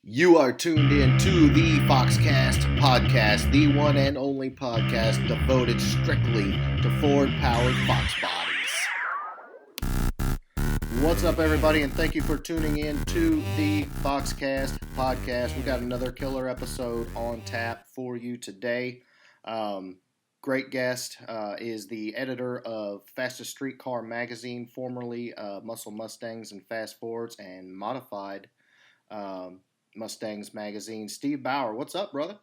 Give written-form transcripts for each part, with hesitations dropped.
You are tuned in to the Foxcast podcast, the one and only podcast devoted strictly to Ford-powered Fox bodies. What's up, everybody, and thank you for tuning in to the Foxcast podcast. We got another killer episode on tap for you today. Great guest is the editor of Fastest Streetcar magazine, formerly Muscle Mustangs and Fast Fords and Modified Mustangs magazine. Steve Baur, what's up, brother?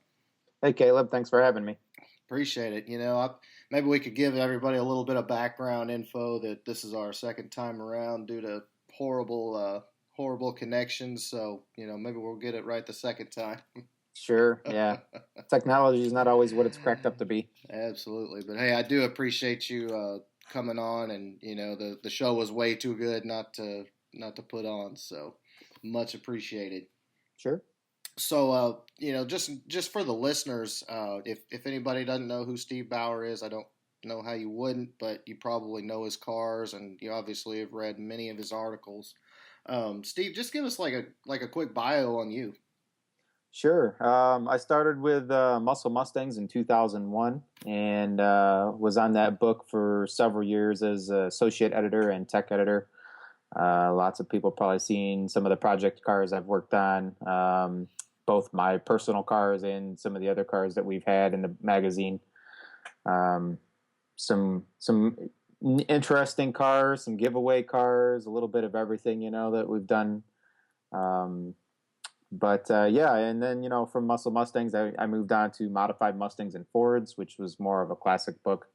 Hey, Caleb. Thanks for having me. Appreciate it. Maybe we could give everybody a little bit of background info that this is our second time around due to horrible connections. So, maybe we'll get it right the second time. Sure. Yeah. Technology is not always what it's cracked up to be. Absolutely. But hey, I do appreciate you coming on, and the show was way too good not to put on. So much appreciated. Sure. So, just for the listeners, if anybody doesn't know who Steve Baur is, I don't know how you wouldn't, but you probably know his cars, and you obviously have read many of his articles. Steve, just give us like a quick bio on you. Sure. I started with Muscle Mustangs in 2001 and was on that book for several years as associate editor and tech editor. Lots of people probably seen some of the project cars I've worked on, both my personal cars and some of the other cars that we've had in the magazine. Some interesting cars, some giveaway cars, a little bit of everything, that we've done. And then, from Muscle Mustangs, I moved on to Modified Mustangs and Fords, which was more of a classic book.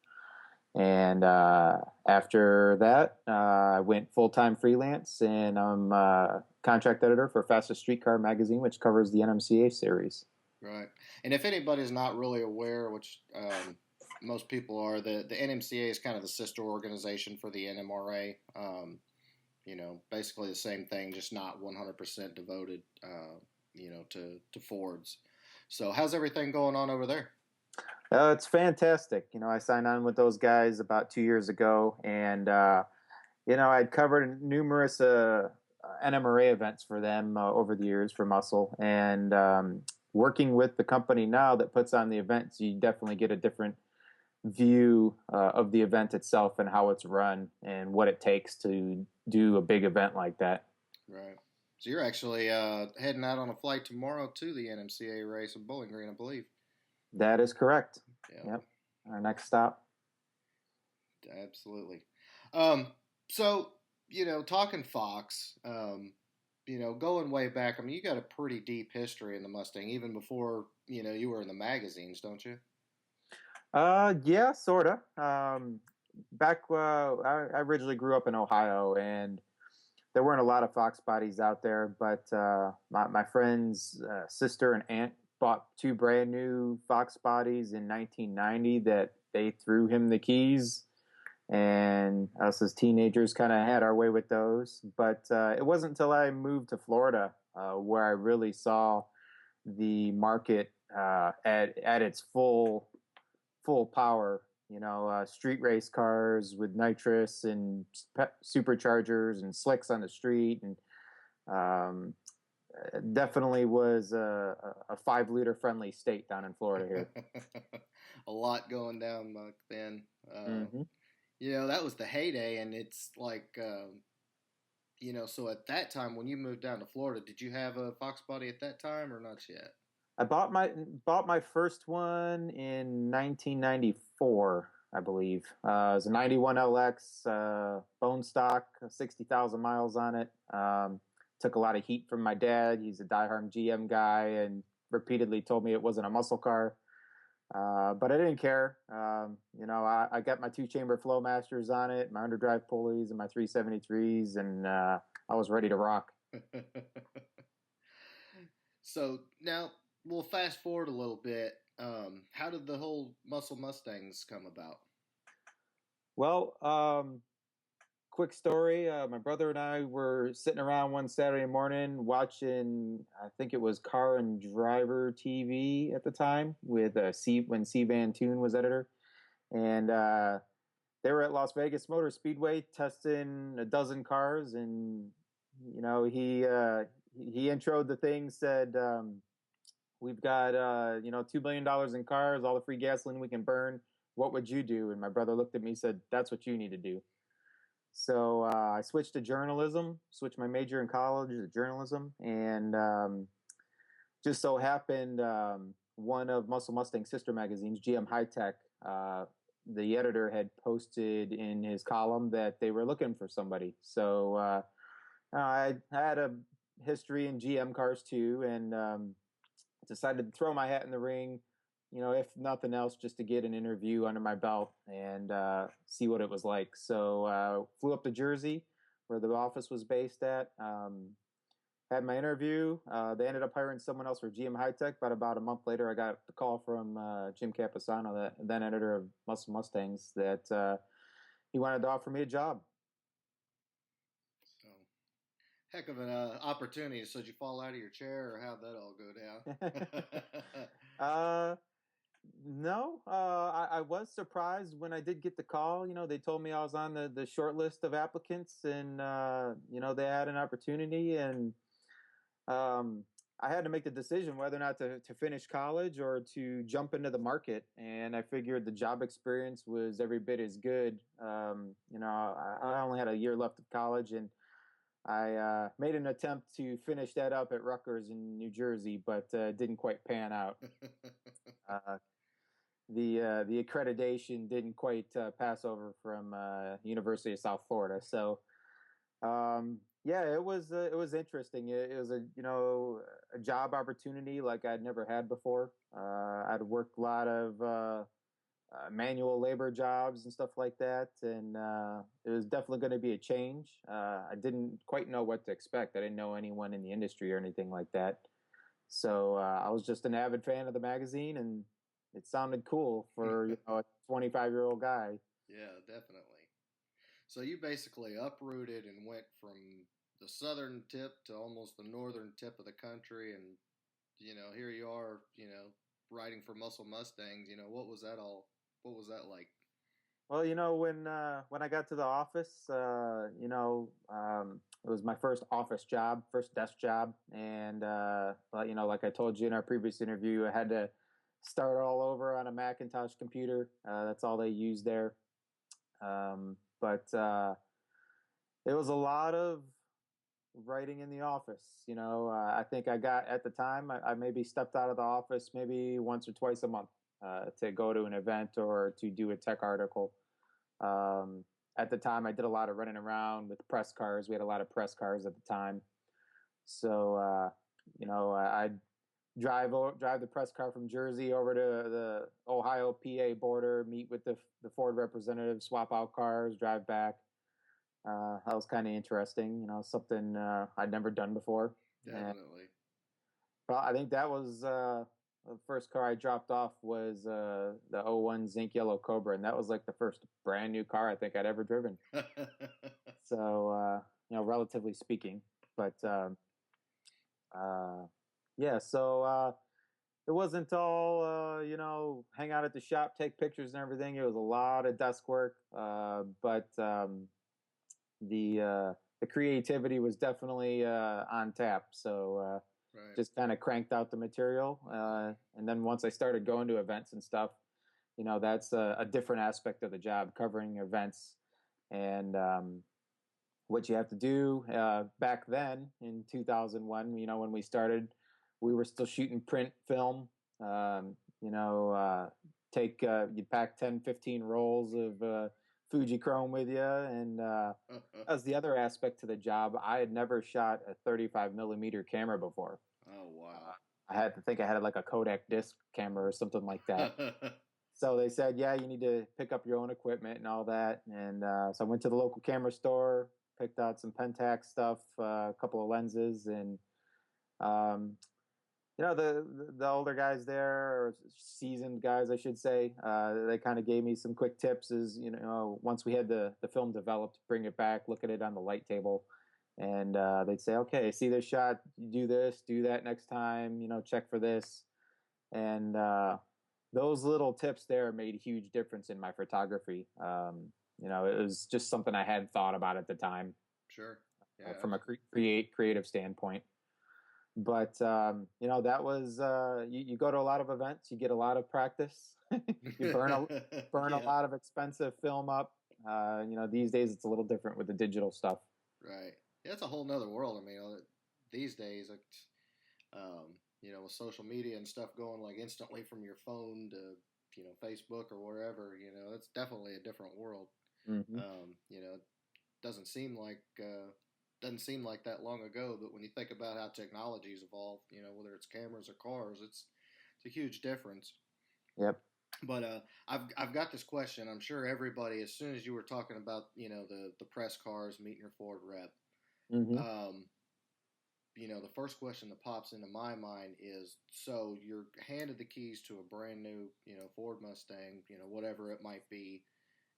And after that, I went full-time freelance, and I'm contract editor for Fastest Streetcar magazine, which covers the NMCA series. Right. And if anybody's not really aware, which most people are, the NMCA is kind of the sister organization for the NMRA. Basically the same thing, just not 100% devoted, to Fords. So how's everything going on over there? It's fantastic. I signed on with those guys about 2 years ago, and I'd covered numerous NMRA events for them over the years for Muscle, and working with the company now that puts on the events, you definitely get a different view of the event itself and how it's run and what it takes to do a big event like that. Right. So you're actually heading out on a flight tomorrow to the NMCA race in Bowling Green, I believe. That is correct. Yep. Our next stop. Absolutely. So, talking Fox, going way back, you got a pretty deep history in the Mustang, even before, you were in the magazines, don't you? Yeah, sort of. I originally grew up in Ohio, and there weren't a lot of Fox bodies out there, but my friend's sister and aunt bought two brand new Fox bodies in 1990 that they threw him the keys, and us as teenagers kind of had our way with those. But it wasn't until I moved to Florida where I really saw the market at its full power. Street race cars with nitrous and superchargers and slicks on the street, and definitely was a 5-liter friendly state down in Florida here. A lot going down back then. Mm-hmm. That was the heyday, and it's like, so at that time when you moved down to Florida, did you have a Fox body at that time or not yet? I bought my first one in 1994, I believe. It was a 91 LX, bone stock, 60,000 miles on it. Took a lot of heat from my dad. He's a diehard GM guy and repeatedly told me it wasn't a muscle car. But I didn't care. I got my 2-chamber Flowmasters on it, my underdrive pulleys, and my 373s, and I was ready to rock. So now we'll fast forward a little bit. How did the whole Muscle Mustangs come about? Well, quick story. My brother and I were sitting around one Saturday morning watching, I think it was Car and Driver TV at the time, with when C. Van Toon was editor. And they were at Las Vegas Motor Speedway testing a dozen cars, and he he introed the thing, said, we've got $2 billion in cars, all the free gasoline we can burn. What would you do? And my brother looked at me and said, that's what you need to do. So I switched to journalism, switched my major in college to journalism, and just so happened one of Muscle Mustang's sister magazines, GM High Tech, the editor had posted in his column that they were looking for somebody. So I had a history in GM cars too, and decided to throw my hat in the ring, if nothing else, just to get an interview under my belt and see what it was like. So flew up to Jersey, where the office was based at. Had my interview. They ended up hiring someone else for GM High Tech, but about a month later, I got the call from Jim Campusano, the then editor of Muscle Mustangs, that he wanted to offer me a job. So, heck of an opportunity. So did you fall out of your chair, or how'd that all go down? No, I was surprised when I did get the call. They told me I was on the short list of applicants, and they had an opportunity, and I had to make the decision whether or not to finish college or to jump into the market. And I figured the job experience was every bit as good. I only had a year left of college, and I made an attempt to finish that up at Rutgers in New Jersey, but didn't quite pan out. The accreditation didn't quite pass over from University of South Florida. So it was interesting. It was a job opportunity like I'd never had before. I'd worked a lot of manual labor jobs and stuff like that, and it was definitely going to be a change. I didn't quite know what to expect. I didn't know anyone in the industry or anything like that. So I was just an avid fan of the magazine, and it sounded cool for a 25-year-old guy. Yeah, definitely. So you basically uprooted and went from the southern tip to almost the northern tip of the country, and here you are, riding for Muscle Mustangs. What was that like? Well, when I got to the office, it was my first office job, first desk job, and like I told you in our previous interview, I had to start all over on a Macintosh computer. That's all they use there. But it was a lot of writing in the office. I think I got, at the time, I maybe stepped out of the office maybe once or twice a month to go to an event or to do a tech article. At the time, I did a lot of running around with press cars. We had a lot of press cars at the time. So, I'd drive the press car from Jersey over to the Ohio PA border, meet with the Ford representative, swap out cars, drive back. That was kind of interesting, something I'd never done before. Definitely. Well, I think that was the first car I dropped off was the 01 Zinc Yellow Cobra, and that was like the first brand new car I think I'd ever driven. So, relatively speaking, but so it wasn't all, hang out at the shop, take pictures and everything. It was a lot of desk work, but the creativity was definitely on tap. So right. Just kind of cranked out the material. And then once I started going to events and stuff, that's a different aspect of the job, covering events and what you have to do. Back then in 2001, when we started, we were still shooting print film. You'd pack 10, 15 rolls of Fuji Chrome with you. And as the other aspect to the job, I had never shot a 35 millimeter camera before. Oh, wow. I had like a Kodak disc camera or something like that. So they said, yeah, you need to pick up your own equipment and all that. And so I went to the local camera store, picked out some Pentax stuff, a couple of lenses, and the older guys there, or seasoned guys, I should say, they kind of gave me some quick tips. As once we had the film developed, bring it back, look at it on the light table, and they'd say, okay, see this shot, you do this, do that next time, check for this, and those little tips there made a huge difference in my photography. It was just something I hadn't thought about at the time. Sure. Yeah. From a creative standpoint. But that was you go to a lot of events, you get a lot of practice, you burn a Yeah, lot of expensive film up. These days it's a little different with the digital stuff. right. Yeah, it's a whole nother world. I mean, these days, like, with social media and stuff going like instantly from your phone to Facebook or wherever, it's definitely a different world. Hmm. It doesn't seem like doesn't seem like that long ago, but when you think about how technology's evolved, whether it's cameras or cars, it's a huge difference. Yep. But I've got this question. I'm sure everybody, as soon as you were talking about the press cars meeting your Ford rep, Hmm. um, the first question that pops into my mind is: so you're handed the keys to a brand new Ford Mustang, whatever it might be,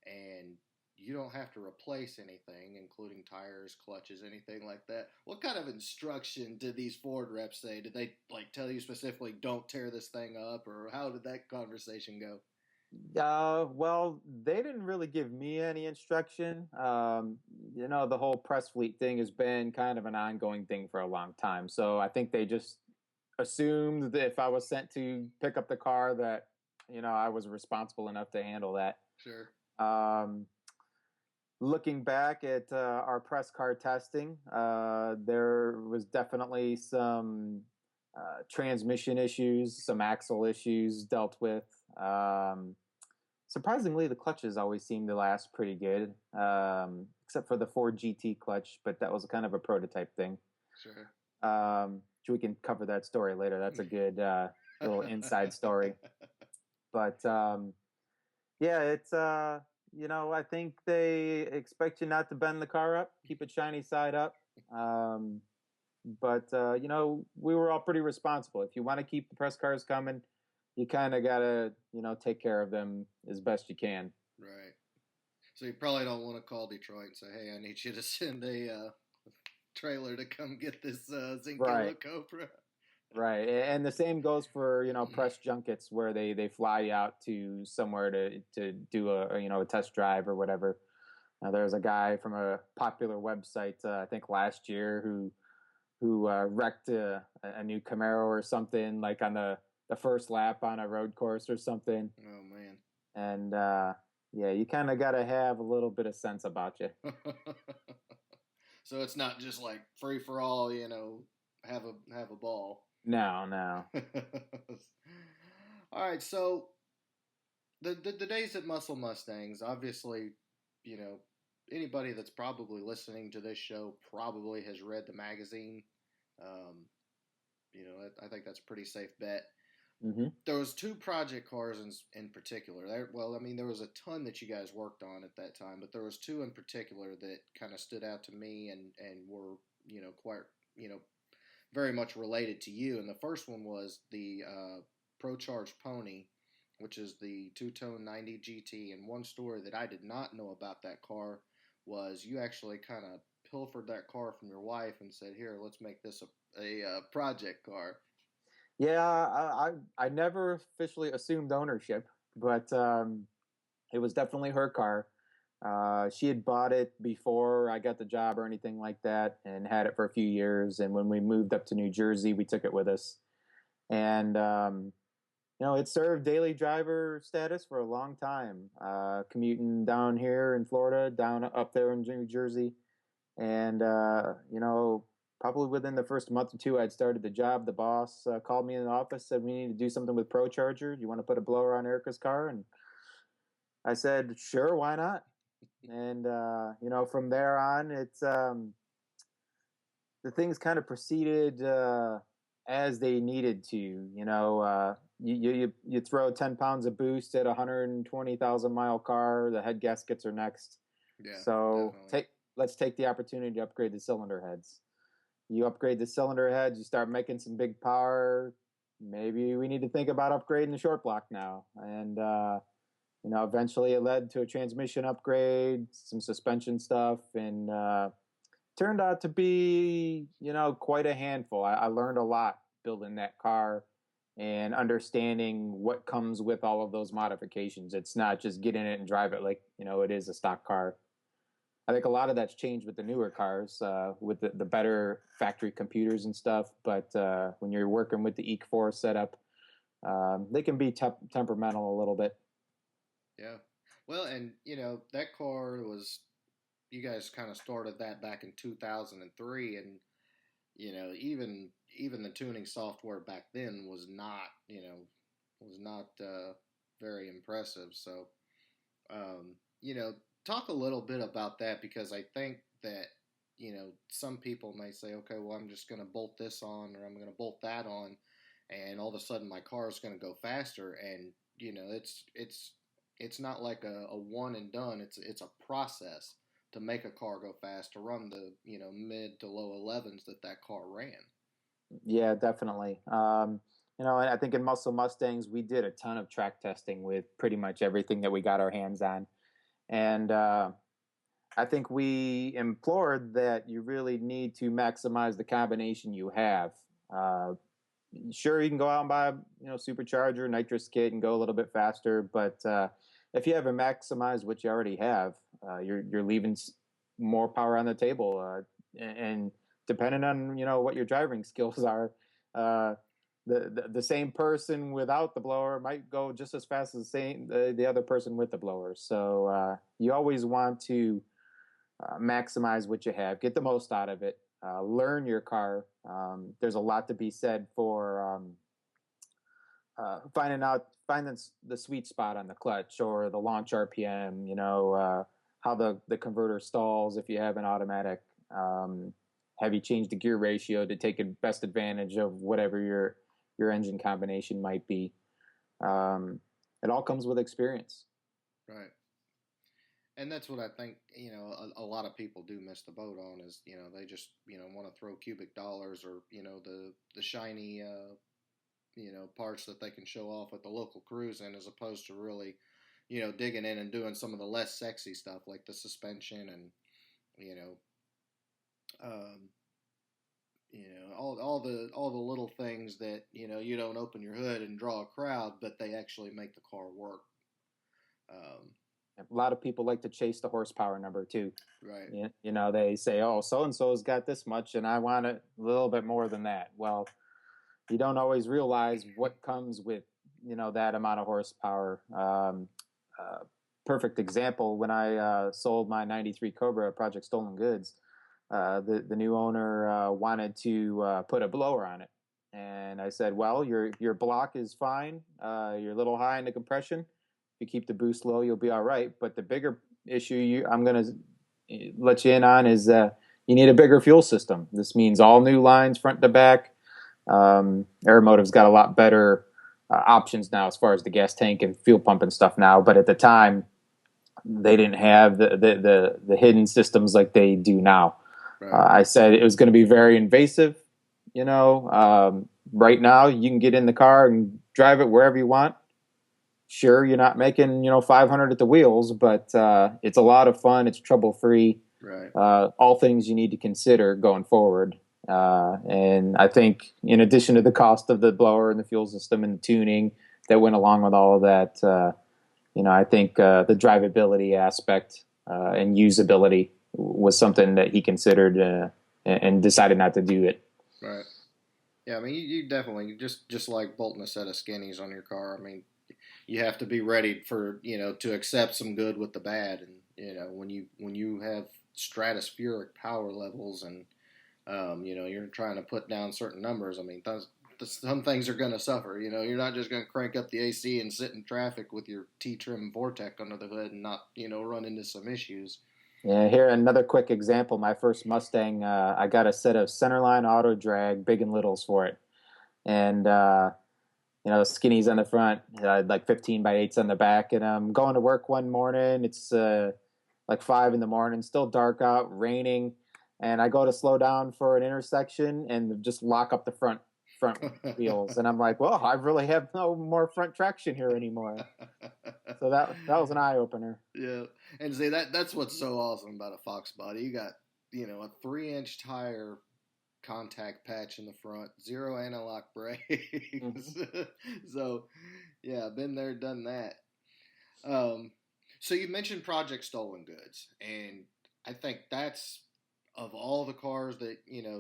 and you don't have to replace anything, including tires, clutches, anything like that. What kind of instruction did these Ford reps say? Did they like tell you specifically don't tear this thing up, or how did that conversation go? Well, they didn't really give me any instruction. The whole press fleet thing has been kind of an ongoing thing for a long time. So I think they just assumed that if I was sent to pick up the car, that I was responsible enough to handle that. Sure. Um, Looking back at our press car testing, there was definitely some transmission issues, some axle issues dealt with. Surprisingly, the clutches always seem to last pretty good, except for the Ford GT clutch, but that was kind of a prototype thing. Sure. We can cover that story later. That's a good little inside story. But yeah, it's I think they expect you not to bend the car up, keep it shiny side up. Um, but we were all pretty responsible. If you want to keep the press cars coming, you kind of gotta take care of them as best you can. Right. So you probably don't want to call Detroit and say, "Hey, I need you to send a trailer to come get this zinc yellow Right. Cobra." Right, and the same goes for press junkets where they fly you out to somewhere to do a test drive or whatever. There's a guy from a popular website I think last year who wrecked a new Camaro or something like on the first lap on a road course or something. Oh man. And yeah, you kind of got to have a little bit of sense about you. So it's not just like free for all, have a ball. No, no. All right, so the days at Muscle Mustangs, obviously, you know, anybody that's probably listening to this show probably has read the magazine. Um, I think that's a pretty safe bet. Hmm. There was two project cars in particular. Well, I mean, there was a ton that you guys worked on at that time, but there was two in particular that kind of stood out to me and were quite you know very much related to you. And the first one was the Procharged Pony, which is the two-tone 90 GT. And one story that I did not know about that car was you actually kind of pilfered that car from your wife and said, "Here, let's make this a project car." Yeah, I never officially assumed ownership, but it was definitely her car. She had bought it before I got the job or anything like that, and had it for a few years. And when we moved up to New Jersey, we took it with us, and it served daily driver status for a long time, commuting down here in Florida, down up there in New Jersey, and probably within the first month or two I'd started the job, the boss called me in the office, said we need to do something with Procharger. Do you want to put a blower on Erica's car? And I said, sure, why not? And from there on, it's the things kind of proceeded as they needed to. You throw 10 pounds of boost at a 120,000 mile car. The head gaskets are next. Yeah, So definitely. let's take the opportunity to upgrade the cylinder heads. You upgrade the cylinder heads, you start making some big power. Maybe we need to think about upgrading the short block now. And eventually it led to a transmission upgrade, some suspension stuff, and turned out to be, quite a handful. I learned a lot building that car and understanding what comes with all of those modifications. It's not just get in it and drive it like, it is a stock car. I think a lot of that's changed with the newer cars, with the better factory computers and stuff. But when you're working with the E4 setup, they can be temperamental a little bit. Yeah. Well, and that car was, you guys kind of started that back in 2003, and even the tuning software back then was not very impressive. So, um, you know, talk a little bit about that, because I think that some people may say, okay, well, I'm just going to bolt this on, or I'm going to bolt that on, and all of a sudden my car is going to go faster. And it's not like a one and done. It's a process to make a car go fast, to run the mid to low 11s that car ran. Yeah, definitely. And I think in Muscle Mustangs, we did a ton of track testing with pretty much everything that we got our hands on. And I think we implored that you really need to maximize the combination you have. Uh, sure, you can go out and buy supercharger, nitrous kit, and go a little bit faster. But if you haven't maximized what you already have, you're leaving more power on the table. And depending on what your driving skills are, uh, the same person without the blower might go just as fast as the other person with the blower. So you always want to maximize what you have, get the most out of it, learn your car. There's a lot to be said for finding the sweet spot on the clutch or the launch RPM. How the converter stalls if you have an automatic. Have you changed the gear ratio to take best advantage of whatever your engine combination might be? It all comes with experience. Right. And that's what I think, a lot of people do miss the boat on, is, they just, want to throw cubic dollars, or, the shiny, parts that they can show off at the local cruising, as opposed to really, digging in and doing some of the less sexy stuff, like the suspension, and, you know, um, all the little things that, you don't open your hood and draw a crowd, but they actually make the car work. Um, A lot of people like to chase the horsepower number too. right. They say, "Oh, so and so's got this much, and I want it a little bit more than that." Well, you don't always realize what comes with that amount of horsepower. Uh, Perfect example: when I sold my '93 Cobra at Project Stolen Goods, the new owner wanted to put a blower on it, and I said, "Well, your block is fine. You're a little high in the compression. If you keep the boost low, you'll be all right. But the bigger issue I'm going to let you in on is you need a bigger fuel system. This means all new lines, front to back. Aeromotive's got a lot better options now as far as the gas tank and fuel pump and stuff now. But at the time, they didn't have the hidden systems like they do now. Right. I said it was going to be very invasive. Right now you can get in the car and drive it wherever you want. Sure, you're not making 500 at the wheels, but it's a lot of fun. It's trouble free. Right. All things you need to consider going forward. And I think, in addition to the cost of the blower and the fuel system and the tuning that went along with all of that, I think the drivability aspect and usability was something that he considered and decided not to do it. Right. Yeah, I mean, you definitely, just like bolting a set of skinnies on your car. I mean, you have to be ready for to accept some good with the bad, and when you have stratospheric power levels, and you're trying to put down certain numbers. I mean, some things are going to suffer. You're not just going to crank up the AC and sit in traffic with your T-trim Vortec under the hood and not run into some issues. Yeah, here another quick example. My first Mustang, I got a set of centerline auto drag, big and littles for it, and skinnies on the front, like 15 by 8s on the back. And I'm going to work one morning. It's like 5 in the morning, still dark out, raining, and I go to slow down for an intersection and just lock up the front wheels. And I'm like, well, I really have no more front traction here anymore. So that was an eye opener. Yeah, and see that's what's so awesome about a Fox body. You got a 3-inch tire contact patch in the front, zero anti-lock brakes. Mm-hmm. So, yeah, been there, done that. So you mentioned Project Stolen Goods, and I think that's of all the cars that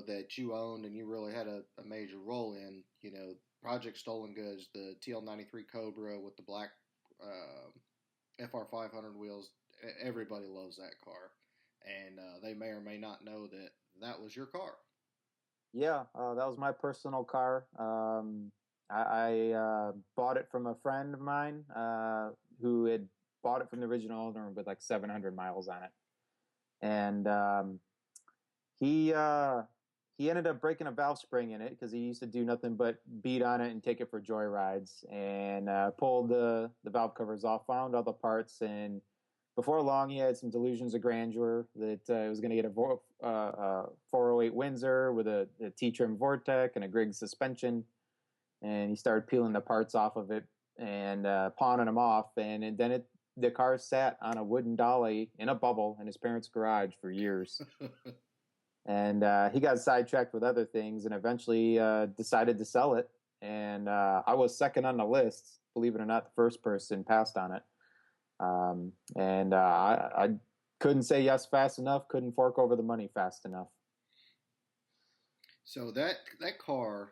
that you owned and you really had a major role in. Project Stolen Goods, the TL93 Cobra with the black FR500 wheels. Everybody loves that car, and they may or may not know that that was your car. Yeah, that was my personal car. I bought it from a friend of mine who had bought it from the original owner with like 700 miles on it, and he uh, he ended up breaking a valve spring in it because he used to do nothing but beat on it and take it for joyrides, and pulled the valve covers off, found all the parts, and before long he had some delusions of grandeur that it was going to get a 408 Windsor with a T-trim Vortec and a Griggs suspension, and he started peeling the parts off of it and pawning them off, and then the car sat on a wooden dolly in a bubble in his parents' garage for years. And he got sidetracked with other things and eventually decided to sell it. And I was second on the list, believe it or not. The first person passed on it. And I couldn't say yes fast enough, couldn't fork over the money fast enough. So that car,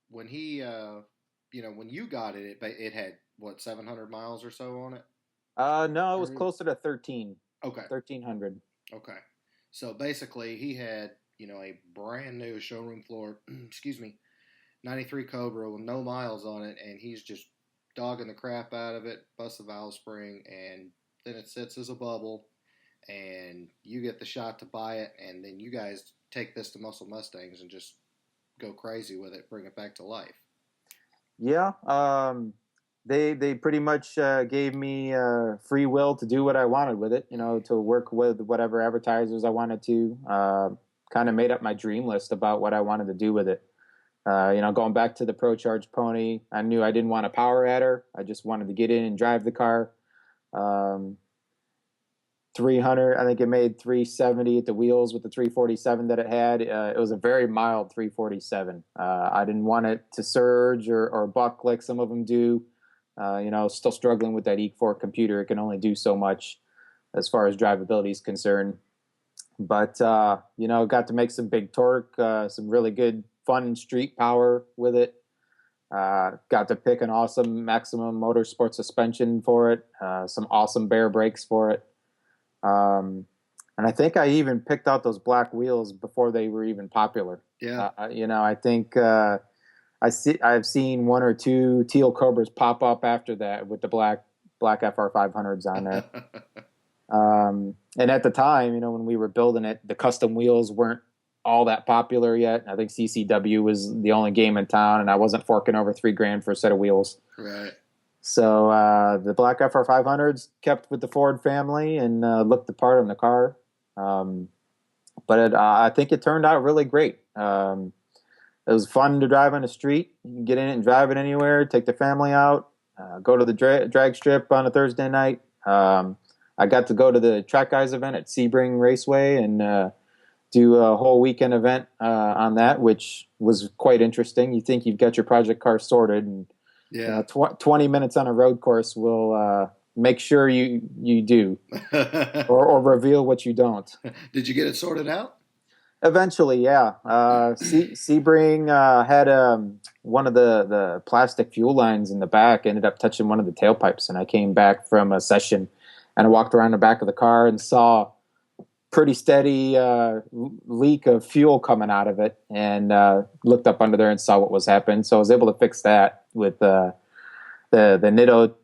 when he when you got it had what, 700 miles or so on it? No, it was closer to 13. Okay. 1,300. Okay. So basically, he had a brand new showroom floor, excuse me, 93 Cobra with no miles on it, and he's just dogging the crap out of it, busts the valve spring, and then it sits as a bubble, and you get the shot to buy it, and then you guys take this to Muscle Mustangs and just go crazy with it, bring it back to life. Yeah, they pretty much gave me free will to do what I wanted with it. To work with whatever advertisers I wanted to. Kind of made up my dream list about what I wanted to do with it. Going back to the Procharged Pony, I knew I didn't want a power adder. I just wanted to get in and drive the car. 300, I think it made 370 at the wheels with the 347 that it had. It was a very mild 347. I didn't want it to surge or buck like some of them do. Still struggling with that E4 computer. It can only do so much as far as drivability is concerned. But, got to make some big torque, some really good fun street power with it. Got to pick an awesome Maximum Motorsport suspension for it, some awesome Baur brakes for it. And I think I even picked out those black wheels before they were even popular. Yeah. I think I've seen one or two teal Cobras pop up after that with the black FR500s on there. And at the time, when we were building it, the custom wheels weren't all that popular yet. I think CCW was the only game in town, and I wasn't forking over $3,000 for a set of wheels. Right. So the black FR500s kept with the Ford family and looked the part on the car. But I think it turned out really great. It was fun to drive on the street. You can get in it and drive it anywhere, take the family out, go to the drag strip on a Thursday night. I got to go to the Track Guys event at Sebring Raceway and do a whole weekend event on that, which was quite interesting. You think you've got your project car sorted, and 20 minutes on a road course will make sure you do, or reveal what you don't. Did you get it sorted out? Eventually, yeah. Sebring had one of the plastic fuel lines in the back ended up touching one of the tailpipes, and I came back from a session and I walked around the back of the car and saw pretty steady leak of fuel coming out of it, and looked up under there and saw what was happening. So I was able to fix that with the Nitto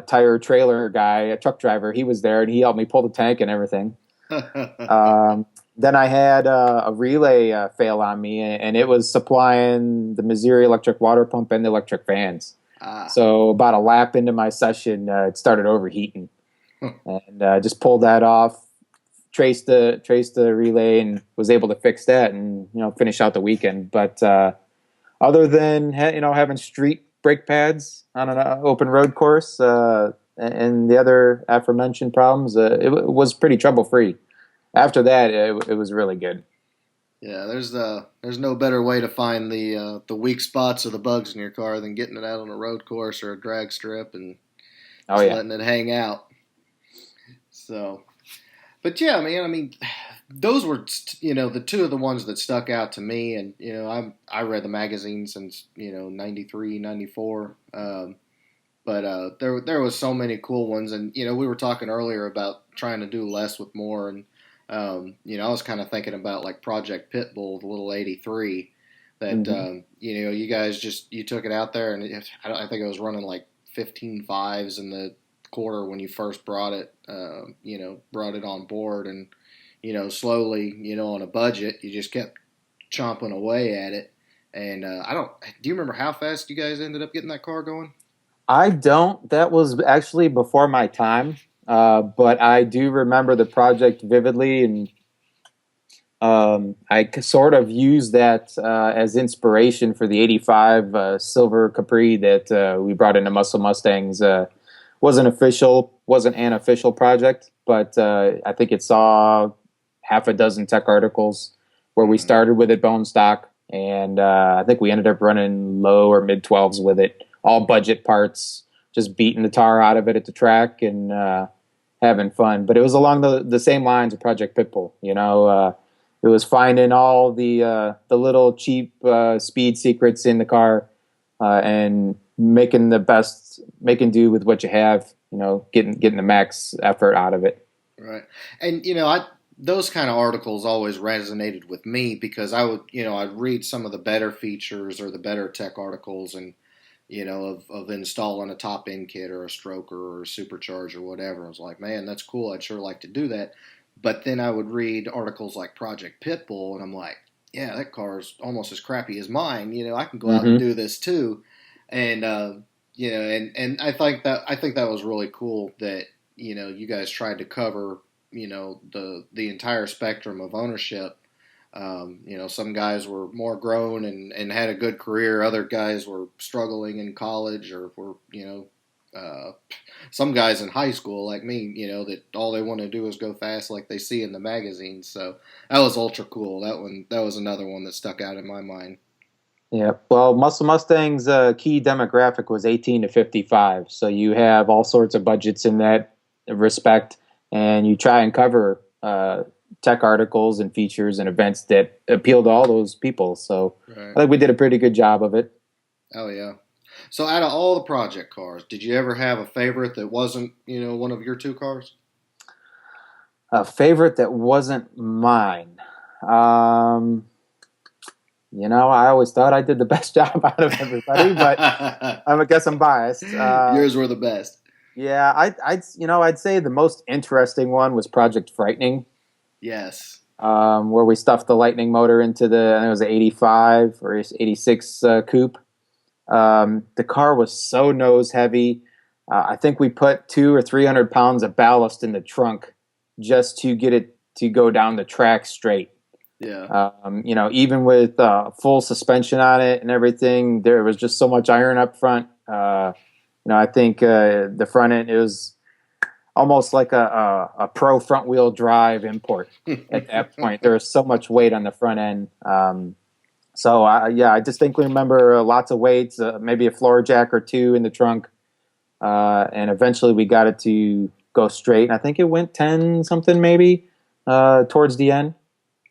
tire trailer guy, a truck driver. He was there and he helped me pull the tank and everything. Then I had a relay fail on me, and it was supplying the Missouri electric water pump and the electric fans. So about a lap into my session, it started overheating, and just pulled that off. Traced the relay and was able to fix that and finish out the weekend. But other than having street brake pads on an open road course and the other aforementioned problems, it was pretty trouble free. After that, it was really good. Yeah, there's no better way to find the weak spots or the bugs in your car than getting it out on a road course or a drag strip and letting it hang out. So. but yeah, man, I mean, those were the two of the ones that stuck out to me, and I read the magazine since 93, 94. But there was so many cool ones, and we were talking earlier about trying to do less with more, and I was kind of thinking about like Project Pitbull, the little 83 that you guys you took it out there, and I think it was running like 15 fives in the quarter when you first brought it on board, and slowly on a budget you just kept chomping away at it, and do you remember how fast you guys ended up getting that car going? I don't. That was actually before my time, but I do remember the project vividly, and I sort of used that as inspiration for the '85 Silver Capri that we brought into Muscle Mustangs. Wasn't an official project, but I think it saw half a dozen tech articles where we started with it bone stock, and I think we ended up running low or mid 12s with it. All budget parts, just beating the tar out of it at the track and having fun. But it was along the same lines of Project Pitbull. It was finding all the little cheap speed secrets in the car and making do with what you have. Getting the max effort out of it. Right, and those kind of articles always resonated with me because I'd read some of the better features or the better tech articles and. Of installing a top end kit or a stroker or a supercharger or whatever. I was like, man, that's cool. I'd sure like to do that. But then I would read articles like Project Pitbull, and I'm like, yeah, that car is almost as crappy as mine. I can go out and do this too. And and I think that was really cool that you guys tried to cover the entire spectrum of ownership. Some guys were more grown and had a good career. Other guys were struggling in college or were, some guys in high school like me, that all they want to do is go fast like they see in the magazines. So that was ultra cool. That was another one that stuck out in my mind. Yeah. Well, Muscle Mustang's key demographic was 18 to 55. So you have all sorts of budgets in that respect, and you try and cover tech articles and features and events that appeal to all those people. So right. I think we did a pretty good job of it. Oh yeah. So out of all the project cars, did you ever have a favorite that wasn't, one of your two cars? A favorite that wasn't mine. I always thought I did the best job out of everybody, but I guess I'm biased. Yours were the best. Yeah, I'd say the most interesting one was Project Frightening. Yes. Where we stuffed the Lightning motor into I think it was an 85 or 86 coupe. The car was so nose heavy. I think we put 200 or 300 pounds of ballast in the trunk just to get it to go down the track straight. Yeah. Even with full suspension on it and everything, there was just so much iron up front. I think the front end, it was almost like a pro front wheel drive import at that point. There was so much weight on the front end. I distinctly remember lots of weights, maybe a floor jack or two in the trunk. And eventually we got it to go straight. And I think it went 10 something maybe towards the end.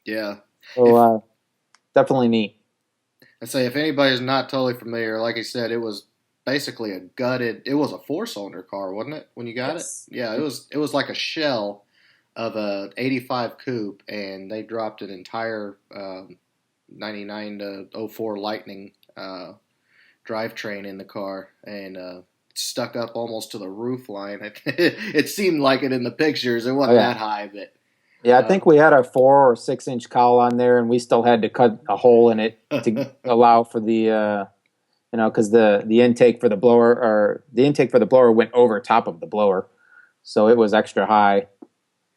Yeah. So definitely neat. I'd say if anybody's not totally familiar, like I said, it was basically it was a 4-cylinder car, wasn't it, when you got it? Yeah, it was like a shell of a 85 coupe, and they dropped an entire 99 to 04 Lightning drivetrain in the car, and stuck up almost to the roof line. It seemed like it in the pictures. It wasn't that high, but yeah, I think we had a 4 or 6 inch cowl on there, and we still had to cut a hole in it to allow for the because the intake for the blower went over top of the blower, so it was extra high.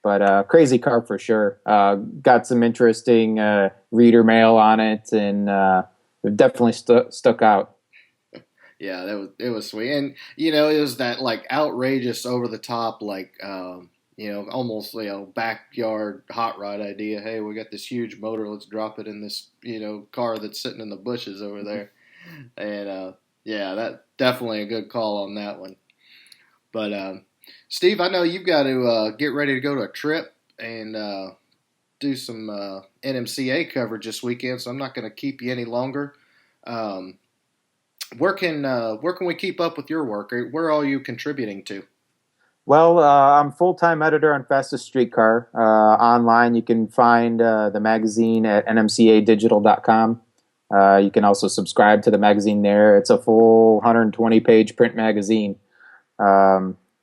But crazy car for sure. Got some interesting reader mail on it, and it definitely stuck out. Yeah, it was sweet, and it was that like outrageous, over the top, like almost backyard hot rod idea. Hey, we got this huge motor, let's drop it in this car that's sitting in the bushes over there. And that definitely a good call on that one. But Steve, I know you've got to get ready to go to a trip and do some NMCA coverage this weekend, so I'm not going to keep you any longer. Where can we keep up with your work? Where are you contributing to? Well, I'm full-time editor on Fastest Streetcar. Online, you can find the magazine at nmcadigital.com. You can also subscribe to the magazine there. It's a full 120-page print magazine.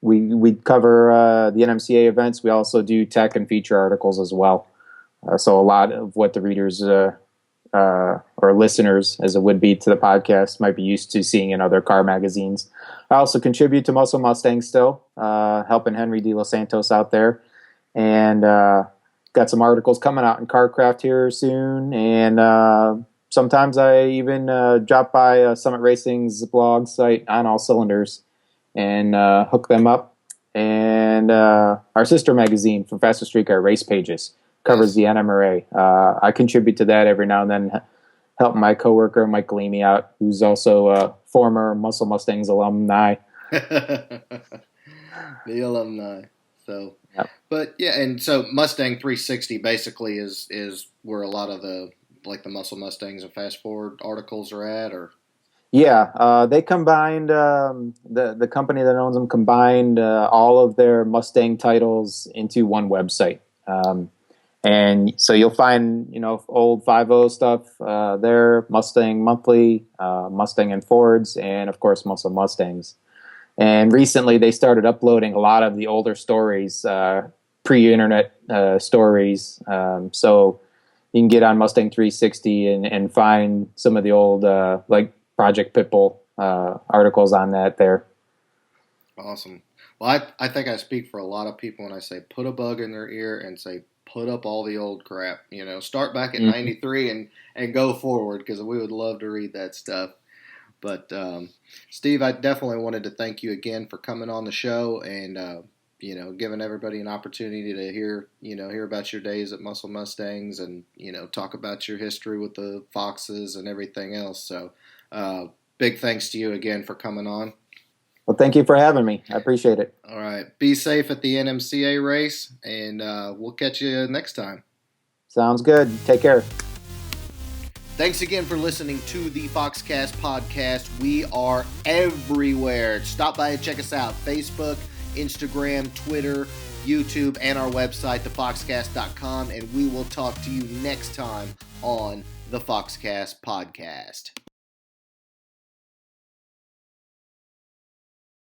We cover the NMCA events. We also do tech and feature articles as well. So a lot of what the readers or listeners, as it would be to the podcast, might be used to seeing in other car magazines. I also contribute to Muscle Mustangs still, helping Henry De Los Santos out there. And got some articles coming out in CarCraft here soon. And sometimes I even drop by Summit Racing's blog site on All Cylinders and hook them up. And our sister magazine from Fastest Streetcar, Race Pages, covers the NMRA. I contribute to that every now and then, help my coworker Mike Galimi out, who's also a former Muscle Mustangs alumni. The alumni. So, yep. But yeah, and so Mustang 360 basically is where a lot of the Muscle Mustangs and Fast Forward articles are at, or. Yeah, they combined the company that owns them combined all of their Mustang titles into one website. And so you'll find, old 5.0 stuff there, Mustang Monthly, Mustang and Fords, and of course Muscle Mustangs. And recently they started uploading a lot of the older stories, pre-internet stories. So you can get on Mustang 360 and find some of the old like Project Pitbull articles on that there. Awesome. Well, I think I speak for a lot of people when I say put a bug in their ear and say put up all the old crap. Start back at 93 and go forward, because we would love to read that stuff. But Steve, I definitely wanted to thank you again for coming on the show and giving everybody an opportunity to hear about your days at Muscle Mustangs and talk about your history with the Foxes and everything else. So big thanks to you again for coming on. Well, thank you for having me. I appreciate it. All right. Be safe at the NMCA race, and we'll catch you next time. Sounds good. Take care. Thanks again for listening to the Foxcast podcast. We are everywhere. Stop by and check us out. Facebook, Instagram, Twitter, YouTube, and our website, thefoxcast.com. And we will talk to you next time on the Foxcast podcast.